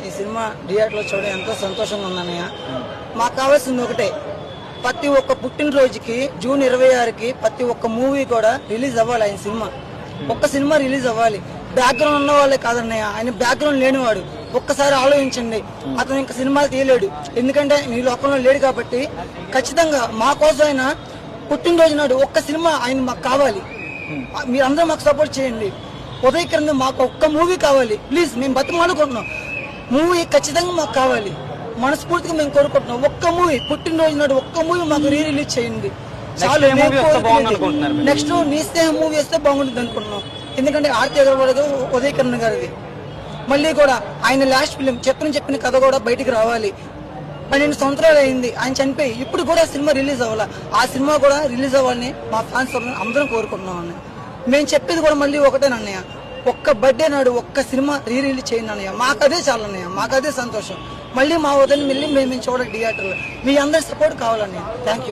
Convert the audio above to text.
ఈ సినిమా థియేటర్లో చూడడం ఎంతో సంతోషంగా ఉందన్నయ్య. మాకు కావాల్సింది ఒకటే, ప్రతి ఒక్క పుట్టినరోజుకి జూన్ 26కి ప్రతి ఒక్క మూవీ కూడా రిలీజ్ అవ్వాలి. ఆయన సినిమా ఒక్క సినిమా రిలీజ్ అవ్వాలి. బ్యాక్గ్రౌండ్ ఉన్న వాళ్ళే కాదన్నయ్య, ఆయన బ్యాక్గ్రౌండ్ లేనివాడు. ఒక్కసారి ఆలోచించండి, అతను ఇంకా సినిమాలు తీయలేడు, ఎందుకంటే నీ లోకంలో లేడు. కాబట్టి ఖచ్చితంగా మా కోసం ఆయన పుట్టినరోజు నాడు ఒక్క సినిమా ఆయన మాకు కావాలి. మీరందరూ మాకు సపోర్ట్ చేయండి. ఉదయకిరణ్ మాకు ఒక్క మూవీ కావాలి ప్లీజ్, మేము బతిమాలుకుంటున్నాం. మూవీ ఖచ్చితంగా మాకు కావాలి, మనస్ఫూర్తిగా మేము కోరుకుంటున్నాం. ఒక్క మూవీ పుట్టినరోజు నాడు ఒక్క మూవీ మాకు రిలీజ్ చేయండి చాలు. నెక్స్ట్ నీ స్నేహం మూవీ వస్తే బాగుంటుంది అనుకుంటున్నాం, ఎందుకంటే ఆర్తి అగర్వాల్ ఉదయకిరణ్ గారిది. మళ్ళీ కూడా ఆయన లాస్ట్ ఫిలిం చెప్పిన కథ కూడా బయటికి రావాలి. 12 సంవత్సరాలు అయింది ఆయన చనిపోయి, ఇప్పుడు కూడా సినిమా రిలీజ్ అవ్వాలి. ఆ సినిమా కూడా రిలీజ్ అవ్వాలని మా ఫ్యాన్స్ అందరం కోరుకుంటున్నాం అన్నయ్య. మేము చెప్పేది కూడా మళ్ళీ ఒకటేనన్నయ్య, ఒక్క బర్త్డే నాడు ఒక్క సినిమా రిలీజ్ చేయండి అన్నయ్య. మాకు అదే చాలు అన్నయ్య, మాకు అదే సంతోషం. మళ్ళీ మా వదిలి మళ్ళీ మేము చూడాలి థియేటర్లో. మీ అందరి సపోర్ట్ కావాలన్నయ్య. Thank you.